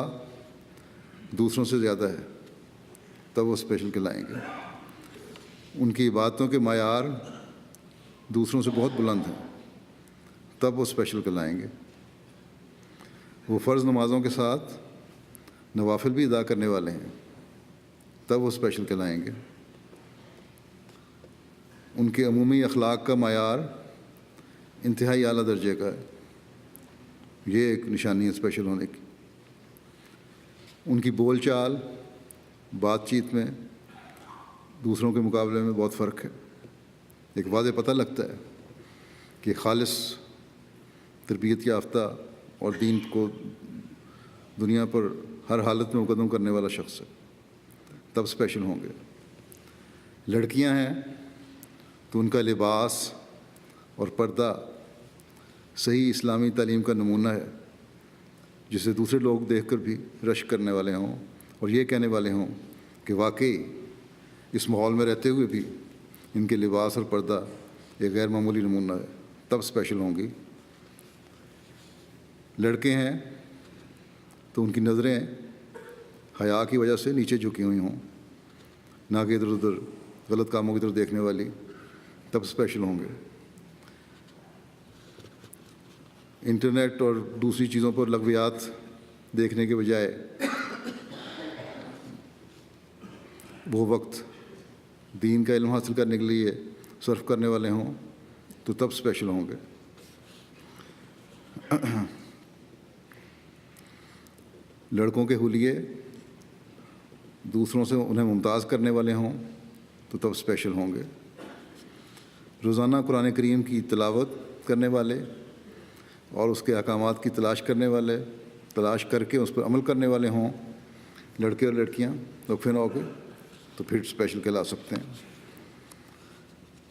دوسروں سے زیادہ ہے، تب وہ اسپیشل کہلائیں گے۔ ان کی عبادتوں کے معیار دوسروں سے بہت بلند ہیں، تب وہ اسپیشل کہلائیں گے۔ وہ فرض نمازوں کے ساتھ نوافل بھی ادا کرنے والے ہیں، تب وہ اسپیشل کہلائیں گے۔ ان کے عمومی اخلاق کا معیار انتہائی اعلیٰ درجے کا ہے، یہ ایک نشانی ہے اسپیشل ہونے کی۔ ان کی بول چال، بات چیت میں دوسروں کے مقابلے میں بہت فرق ہے۔ ایک واضح پتہ لگتا ہے کہ خالص تربیت یافتہ اور دین کو دنیا پر ہر حالت میں مقدم کرنے والا شخص ہے، تب اسپیشل ہوں گے۔ لڑکیاں ہیں تو ان کا لباس اور پردہ صحیح اسلامی تعلیم کا نمونہ ہے، جسے دوسرے لوگ دیکھ کر بھی رشک کرنے والے ہوں اور یہ کہنے والے ہوں کہ واقعی اس ماحول میں رہتے ہوئے بھی ان کے لباس اور پردہ ایک غیر معمولی نمونہ ہے، تب اسپیشل ہوں گی۔ لڑکے ہیں تو ان کی نظریں حیا کی وجہ سے نیچے جھکی ہوئی ہوں، نہ کہ ادھر ادھر غلط کاموں کی طرف دیکھنے والی، تب اسپیشل ہوں گے۔ انٹرنیٹ اور دوسری چیزوں پر لغویات دیکھنے کے بجائے وہ وقت دین کا علم حاصل کرنے کے لیے صرف کرنے والے ہوں تو تب اسپیشل ہوں گے۔ لڑکوں کے حلیے دوسروں سے انہیں ممتاز کرنے والے ہوں تو تب اسپیشل ہوں گے۔ روزانہ قرآن کریم کی تلاوت کرنے والے اور اس کے احکامات کی تلاش کر کے اس پر عمل کرنے والے ہوں لڑکے اور لڑکیاں وقف نو کے، تو پھر اسپیشل کہلا سکتے ہیں۔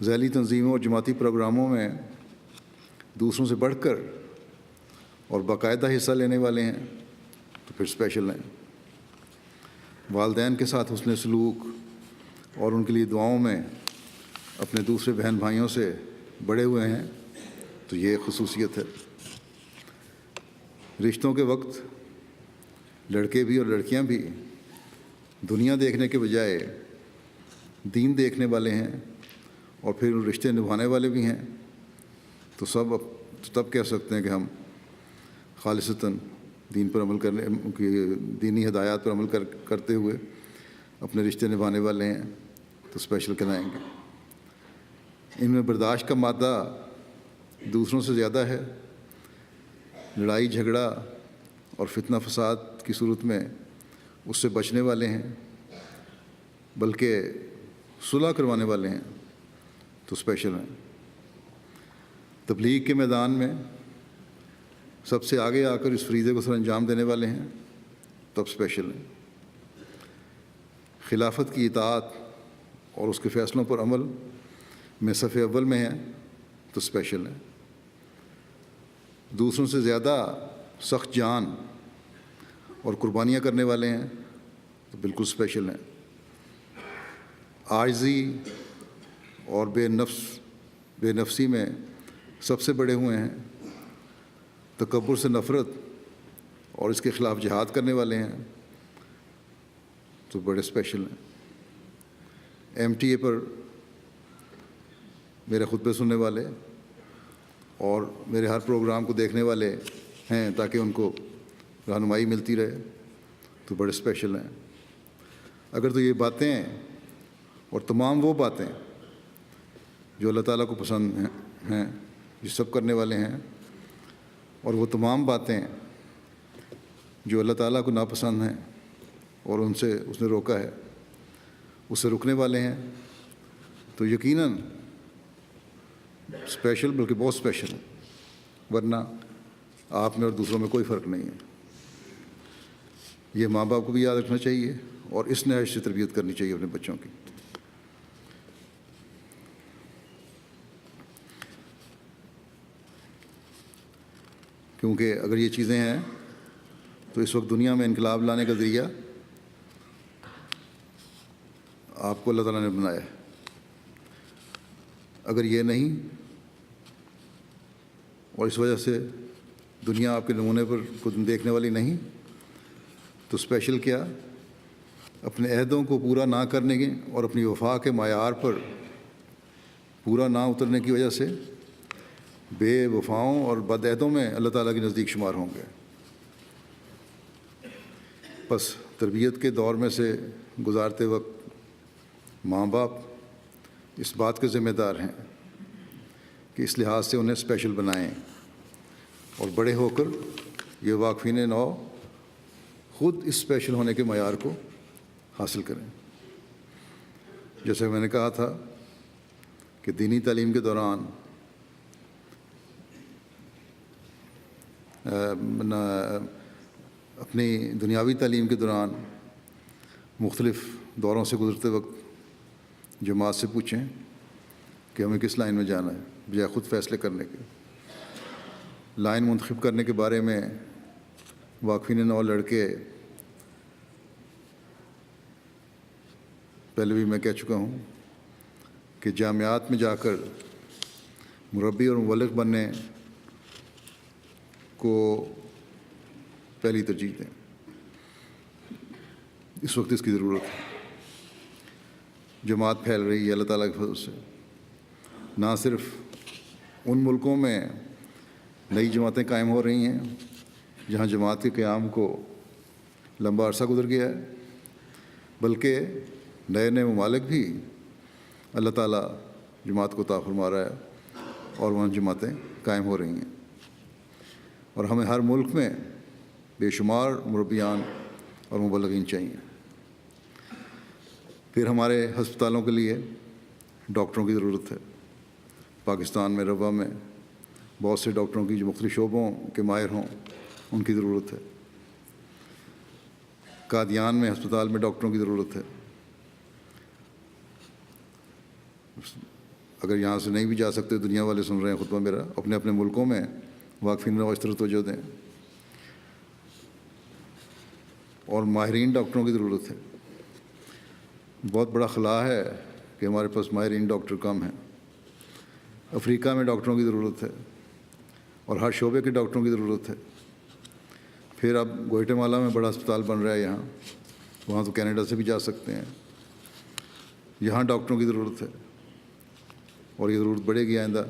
ذیلی تنظیموں اور جماعتی پروگراموں میں دوسروں سے بڑھ کر اور باقاعدہ حصہ لینے والے ہیں تو پھر اسپیشل ہیں. والدین کے ساتھ حسن سلوک اور ان کے لیے دعاؤں میں اپنے دوسرے بہن بھائیوں سے بڑے ہوئے ہیں تو یہ خصوصیت ہے. رشتوں کے وقت لڑکے بھی اور لڑکیاں بھی دنیا دیکھنے کے بجائے دین دیکھنے والے ہیں اور پھر رشتے نبھانے والے بھی ہیں تو تب کہہ سکتے ہیں کہ ہم خالصتاً دین پر عمل کرنے کی دینی ہدایات پر عمل کرتے ہوئے اپنے رشتے نبھانے والے ہیں تو اسپیشل کہلائیں گے. ان میں برداشت کا مادہ دوسروں سے زیادہ ہے. لڑائی جھگڑا اور فتنہ فساد کی صورت میں اس سے بچنے والے ہیں بلکہ صلح کروانے والے ہیں تو اسپیشل ہیں. تبلیغ کے میدان میں سب سے آگے آ کر اس فریضے کو سر انجام دینے والے ہیں تب اسپیشل ہیں. خلافت کی اطاعت اور اس کے فیصلوں پر عمل میں صف اول میں ہیں تو اسپیشل ہیں. دوسروں سے زیادہ سخت جان اور قربانیاں کرنے والے ہیں تو بالکل اسپیشل ہیں. عاجزی اور بے نفسی میں سب سے بڑے ہوئے ہیں. تکبر سے نفرت اور اس کے خلاف جہاد کرنے والے ہیں تو بڑے اسپیشل ہیں. MTA پر میرے خطبے سننے والے اور میرے ہر پروگرام کو دیکھنے والے ہیں تاکہ ان کو رہنمائی ملتی رہے تو بڑے اسپیشل ہیں. اگر تو یہ باتیں اور تمام وہ باتیں جو اللہ تعالیٰ کو پسند ہیں یہ سب کرنے والے ہیں اور وہ تمام باتیں جو اللہ تعالیٰ کو ناپسند ہیں اور اس نے روکا ہے اس سے رکنے والے ہیں تو یقیناً اسپیشل بلکہ بہت اسپیشل ہے. ورنہ آپ میں اور دوسروں میں کوئی فرق نہیں ہے. یہ ماں باپ کو بھی یاد رکھنا چاہیے اور اس نہج سے تربیت کرنی چاہیے اپنے بچوں کی. کیونکہ اگر یہ چیزیں ہیں تو اس وقت دنیا میں انقلاب لانے کا ذریعہ آپ کو اللہ تعالیٰ نے بنایا ہے. اگر یہ نہیں اور اس وجہ سے دنیا آپ کے نمونے پر کو دیکھنے والی نہیں تو اسپیشل کیا اپنے عہدوں کو پورا نہ کرنے کے اور اپنی وفا کے معیار پر پورا نہ اترنے کی وجہ سے بے وفاؤں اور بد عہدوں میں اللہ تعالیٰ کے نزدیک شمار ہوں گے. بس تربیت کے دور میں سے گزارتے وقت ماں باپ اس بات کے ذمہ دار ہیں کہ اس لحاظ سے انہیں اسپیشل بنائیں اور بڑے ہو کر یہ واقفین نو خود اس اسپیشل ہونے کے معیار کو حاصل کریں. جیسے میں نے کہا تھا کہ دینی تعلیم کے دوران اپنی دنیاوی تعلیم کے دوران مختلف دوروں سے گزرتے وقت جماعت سے پوچھیں کہ ہمیں کس لائن میں جانا ہے بجائے خود فیصلے کرنے کے. لائن منتخب کرنے کے بارے میں واقفین نو لڑکے پہلے بھی میں کہہ چکا ہوں کہ جامعات میں جا کر مربی اور مبلغ بننے کو پہلی ترجیح دیں. اس وقت اس کی ضرورت ہے. جماعت پھیل رہی ہے اللہ تعالیٰ کے فضل سے. نہ صرف ان ملکوں میں نئی جماعتیں قائم ہو رہی ہیں جہاں جماعت کے قیام کو لمبا عرصہ گزر گیا ہے بلکہ نئے نئے ممالک بھی اللہ تعالیٰ جماعت کو عطا فرما رہا ہے اور وہاں جماعتیں قائم ہو رہی ہیں. اور ہمیں ہر ملک میں بے شمار مربیان اور مبلغین چاہیے. پھر ہمارے ہسپتالوں کے لیے ڈاکٹروں کی ضرورت ہے. پاکستان میں ربوہ میں بہت سے ڈاکٹروں کی جو مختلف شعبوں کے ماہر ہوں ان کی ضرورت ہے. قادیان میں ہسپتال میں ڈاکٹروں کی ضرورت ہے. اگر یہاں سے نہیں بھی جا سکتے دنیا والے سن رہے ہیں خطبہ میرا اپنے اپنے ملکوں میں واقفین اس طرح توجہ دیں، اور ماہرین ڈاکٹروں کی ضرورت ہے۔ بہت بڑا خلا ہے کہ ہمارے پاس ماہرین ڈاکٹر کم ہیں۔ افریقہ میں ڈاکٹروں کی ضرورت ہے اور ہر شعبے کے ڈاکٹروں کی ضرورت ہے۔ پھر اب گوئٹے مالا میں بڑا ہسپتال بن رہا ہے یہاں، وہاں تو کینیڈا سے بھی جا سکتے ہیں۔ یہاں ڈاکٹروں کی ضرورت ہے اور یہ ضرورت بڑھے گی آئندہ۔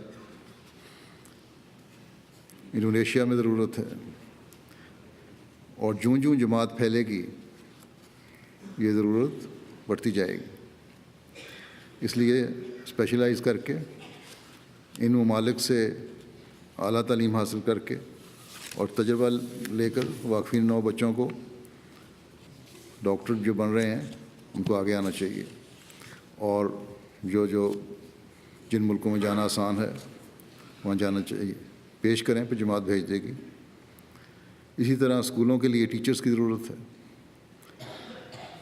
انڈونیشیا میں ضرورت ہے، اور جوں جوں جماعت پھیلے گی یہ ضرورت بڑھتی جائے گی۔ اس لیے اسپیشلائز کر کے ان ممالک سے اعلیٰ تعلیم حاصل کر کے اور تجربہ لے کر واقفین نو بچوں کو ڈاکٹر جو بن رہے ہیں ان کو آگے آنا چاہیے، اور جو جن ملکوں میں جانا آسان ہے وہاں جانا چاہیے، پیش کریں پھر جماعت بھیج دے گی۔ اسی طرح اسکولوں کے لیے ٹیچرز کی ضرورت ہے۔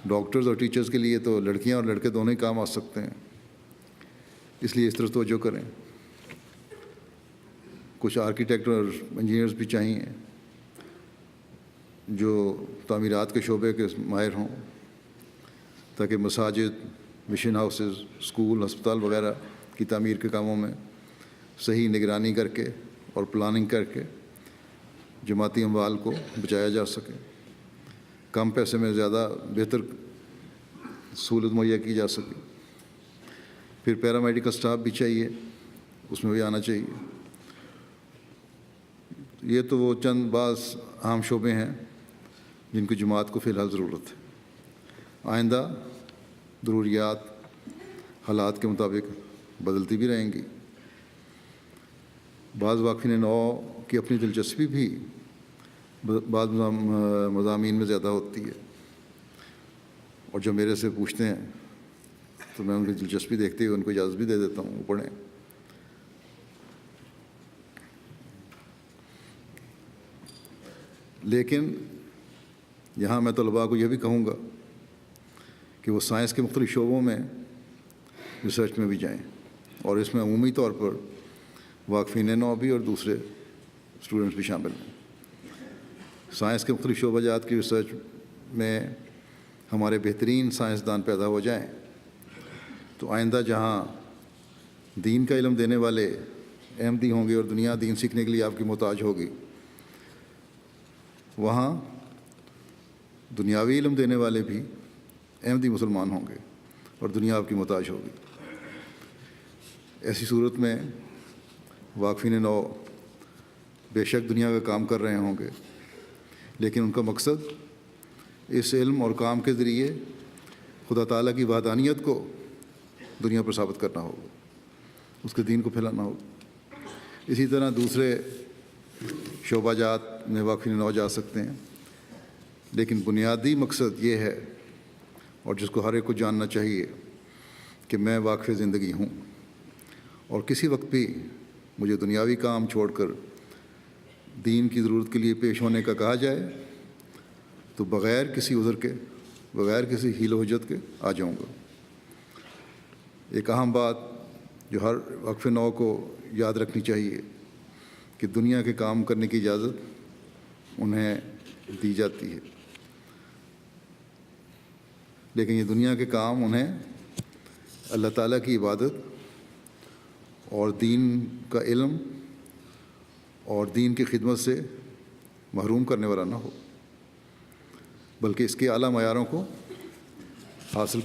ڈاکٹرز اور ٹیچرز کے لیے تو لڑکیاں اور لڑکے دونوں ہی کام آ سکتے ہیں، اس لیے اس طرف توجہ کریں۔ کچھ آرکیٹیکٹ اور انجینئرز بھی چاہیے جو تعمیرات کے شعبے کے ماہر ہوں، تاکہ مساجد، مشن ہاؤسز، اسکول، ہسپتال وغیرہ کی تعمیر کے کاموں میں صحیح نگرانی کر کے اور پلاننگ کر کے جماعتی اموال کو بچایا جا سکے، کم پیسے میں زیادہ بہتر سہولت مہیا کی جا سکے۔ پھر پیرامیڈیکل سٹاف بھی چاہیے، اس میں بھی آنا چاہیے۔ یہ تو وہ چند بعض اہم شعبے ہیں جن کی جماعت کو فی الحال ضرورت ہے۔ آئندہ ضروریات حالات کے مطابق بدلتی بھی رہیں گی۔ بعض واقفین نو کی اپنی دلچسپی بھی بعض مضامین میں زیادہ ہوتی ہے، اور جو میرے سے پوچھتے ہیں تو میں ان کی دلچسپی دیکھتے ہوئے ان کو اجازت بھی دے دیتا ہوں وہ پڑھیں۔ لیکن یہاں میں طلباء کو یہ بھی کہوں گا کہ وہ سائنس کے مختلف شعبوں میں ریسرچ میں بھی جائیں، اور اس میں عمومی طور پر واقفین نو بھی اور دوسرے اسٹوڈنٹس بھی شامل ہیں۔ سائنس کے مختلف شعبہ جات کی ریسرچ میں ہمارے بہترین سائنسدان پیدا ہو جائیں تو آئندہ جہاں دین کا علم دینے والے احمدی ہوں گے اور دنیا دین سیکھنے کے لیے آپ کی محتاج ہوگی، وہاں دنیاوی علم دینے والے بھی احمدی مسلمان ہوں گے اور دنیا آپ کی محتاج ہوگی۔ ایسی صورت میں واقفین نو بے شک دنیا کا کام کر رہے ہوں گے، لیکن ان کا مقصد اس علم اور کام کے ذریعے خدا تعالیٰ کی وحدانیت کو دنیا پر ثابت کرنا ہوگا، اس کے دین کو پھیلانا ہوگا۔ اسی طرح دوسرے شعبہ جات میں واقفین نو جا سکتے ہیں، لیکن بنیادی مقصد یہ ہے، اور جس کو ہر ایک کو جاننا چاہیے، کہ میں واقف زندگی ہوں، اور کسی وقت بھی مجھے دنیاوی کام چھوڑ کر دین کی ضرورت کے لیے پیش ہونے کا کہا جائے تو بغیر کسی عذر کے، بغیر کسی حیل و حجت کے آ جاؤں گا۔ ایک اہم بات جو ہر وقف نو کو یاد رکھنی چاہیے کہ دنیا کے کام کرنے کی اجازت انہیں دی جاتی ہے، لیکن یہ دنیا کے کام انہیں اللہ تعالیٰ کی عبادت اور دین کا علم اور دین کی خدمت سے محروم کرنے والا نہ ہو، بلکہ اس کے اعلیٰ معیاروں کو حاصل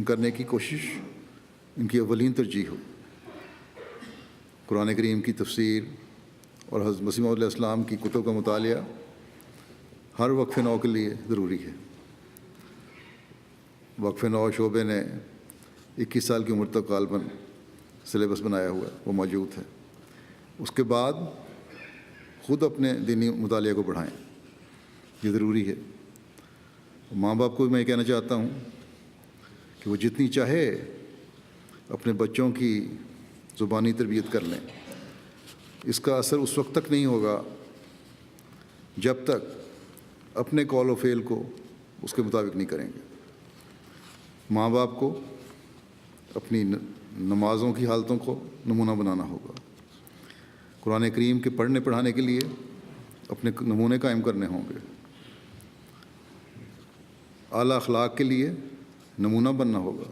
کرنے کی کوشش ان کی اولین ترجیح ہو۔ قرآن کریم کی تفسیر اور حضرت مسیح موعود علیہ السلام کی کتب کا مطالعہ ہر وقف نو کے لیے ضروری ہے۔ وقف نو شعبے نے 21 سال کی عمر تک غالباً سلیبس بنایا ہوا ہے، وہ موجود ہے۔ اس کے بعد خود اپنے دینی مطالعہ کو بڑھائیں، یہ ضروری ہے۔ ماں باپ کو بھی میں یہ کہنا چاہتا ہوں کہ وہ جتنی چاہے اپنے بچوں کی زبانی تربیت کر لیں، اس کا اثر اس وقت تک نہیں ہوگا جب تک اپنے قول و فعل کو اس کے مطابق نہیں کریں گے۔ ماں باپ کو اپنی نمازوں کی حالتوں کو نمونہ بنانا ہوگا، قرآن کریم کے پڑھنے پڑھانے کے لیے اپنے نمونے قائم کرنے ہوں گے، اعلیٰ اخلاق کے لیے نمونہ بننا ہوگا،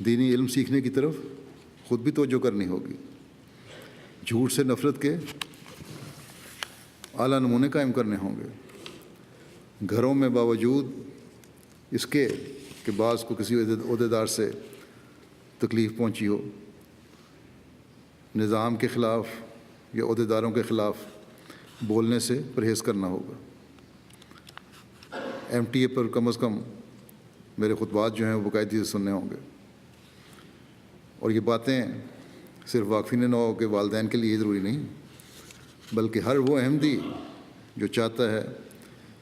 دینی علم سیکھنے کی طرف خود بھی توجہ کرنی ہوگی، جھوٹ سے نفرت کے اعلیٰ نمونے قائم کرنے ہوں گے، گھروں میں باوجود اس کے کہ بعض کو کسی عہدیدار سے تکلیف پہنچی ہو، نظام کے خلاف یا عہدیداروں کے خلاف بولنے سے پرہیز کرنا ہوگا۔ ایم ٹی اے پر کم از کم میرے خطبات جو ہیں وہ باقاعدگی سے سننے ہوں گے، اور یہ باتیں صرف واقفین نو کے والدین کے لیے ضروری نہیں، بلکہ ہر وہ احمدی جو چاہتا ہے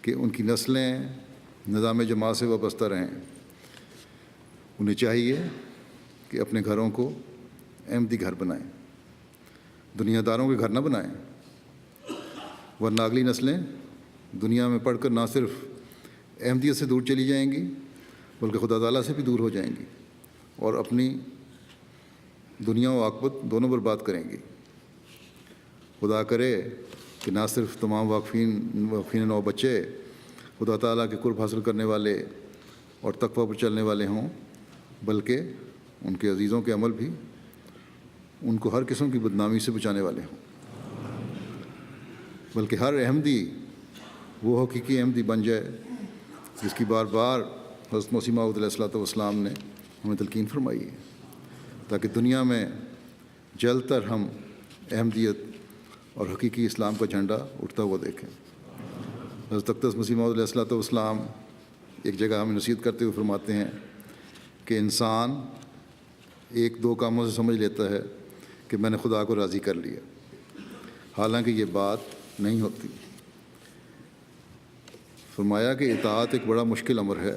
کہ ان کی نسلیں نظام جماعت سے وابستہ رہیں، انہیں چاہیے کہ اپنے گھروں کو احمدی گھر بنائیں، دنیا داروں کے گھر نہ بنائیں، ورنہ اگلی نسلیں دنیا میں پڑھ کر نہ صرف احمدیت سے دور چلی جائیں گی بلکہ خدا تعالیٰ سے بھی دور ہو جائیں گی اور اپنی دنیا و عاقبت دونوں برباد کریں گی۔ خدا کرے کہ نہ صرف تمام واقفین نو بچے خدا تعالیٰ کے قرب حاصل کرنے والے اور تقویٰ پر چلنے والے ہوں، بلکہ ان کے عزیزوں کے عمل بھی ان کو ہر قسم کی بدنامی سے بچانے والے ہوں، بلکہ ہر احمدی وہ حقیقی احمدی بن جائے جس کی بار بار حضرت مسیح موعود علیہ الصلوۃ والسلام نے ہمیں تلقین فرمائی ہے، تاکہ دنیا میں جل تر ہم احمدیت اور حقیقی اسلام کا جھنڈا اٹھتا ہوا دیکھیں۔ حضرت اقدس مسیح موعود علیہ الصلوۃ والسلام ایک جگہ ہمیں نصیحت کرتے ہوئے فرماتے ہیں کہ انسان ایک دو کاموں سے سمجھ لیتا ہے کہ میں نے خدا کو راضی کر لیا، حالانکہ یہ بات نہیں ہوتی۔ فرمایا کہ اطاعت ایک بڑا مشکل امر ہے،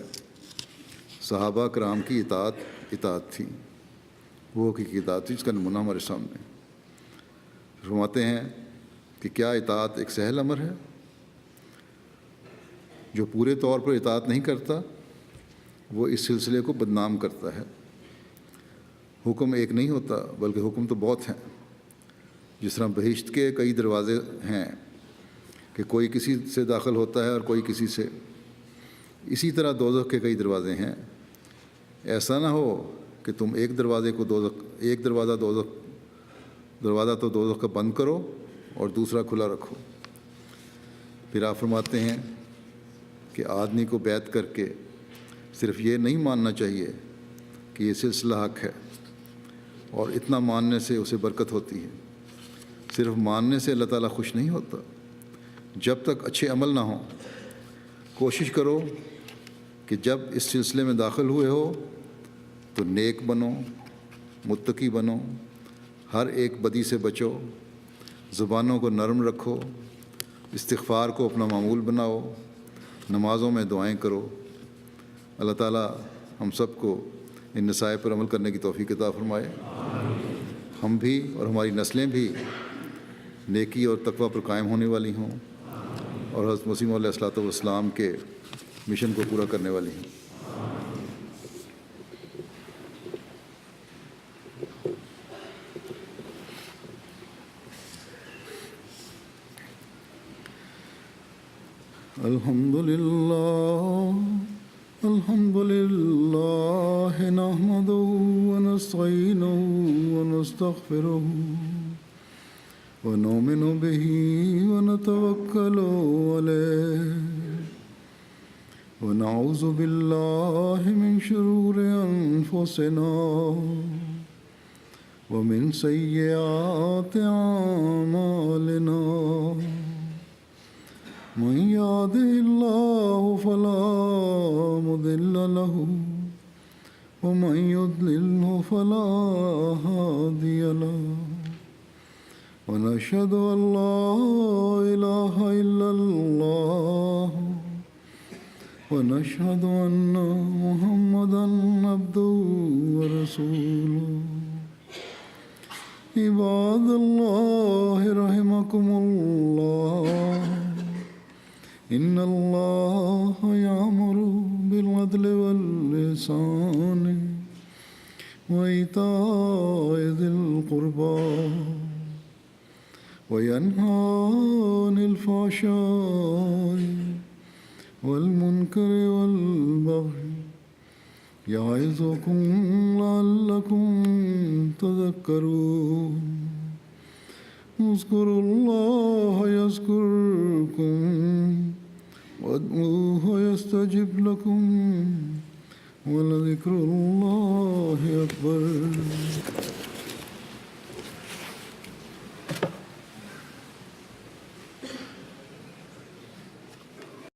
صحابہ کرام کی اطاعت تھی، وہ حقیقی اطاعت تھی، جس کا نمونہ ہمارے سامنے۔ فرماتے ہیں کہ کیا اطاعت ایک سہل امر ہے؟ جو پورے طور پر اطاعت نہیں کرتا وہ اس سلسلے کو بدنام کرتا ہے۔ حکم ایک نہیں ہوتا بلکہ حکم تو بہت ہیں، جس طرح بہشت کے کئی دروازے ہیں کہ کوئی کسی سے داخل ہوتا ہے اور کوئی کسی سے، اسی طرح دوزخ کے کئی دروازے ہیں۔ ایسا نہ ہو کہ تم ایک دروازہ تو دوزخ کا بند کرو اور دوسرا کھلا رکھو۔ پھر آپ فرماتے ہیں کہ آدمی کو بیعت کر کے صرف یہ نہیں ماننا چاہیے کہ یہ سلسلہ حق ہے اور اتنا ماننے سے اسے برکت ہوتی ہے، صرف ماننے سے اللہ تعالیٰ خوش نہیں ہوتا۔ جب تک اچھے عمل نہ ہوں کوشش کرو کہ جب اس سلسلے میں داخل ہوئے ہو تو نیک بنو، متقی بنو، ہر ایک بدی سے بچو، زبانوں کو نرم رکھو، استغفار کو اپنا معمول بناؤ، نمازوں میں دعائیں کرو۔ اللہ تعالیٰ ہم سب کو ان نصائح پر عمل کرنے کی توفیق عطا فرمائے، ہم بھی اور ہماری نسلیں بھی نیکی اور تقویٰ پر قائم ہونے والی ہوں اور حضرت مسیح موعود علیہ الصلوۃ والسلام کے مشن کو پورا کرنے والی ہوں۔ الحمد لله نحمده ونستعينه ونستغفره ونؤمن به ونتوكل عليه ونعوذ بالله من شرور أنفسنا ومن سيئات أعمالنا، من يهده الله فلا مضل له ومن يضلله فلا هادي له، ونشهد أن لا إله إلا الله ونشهد أن محمدا عبده ورسوله۔ عباد الله رحمكم الله، إن الله يأمر بالعدل والإحسان وإيتاء ذي القربى وينهى عن الفحشاء والمنكر والبغي يعظكم لعلكم تذكرون اذكروا الله يذكركم وادعوه يستجب لكم ولذكر الله أكبر.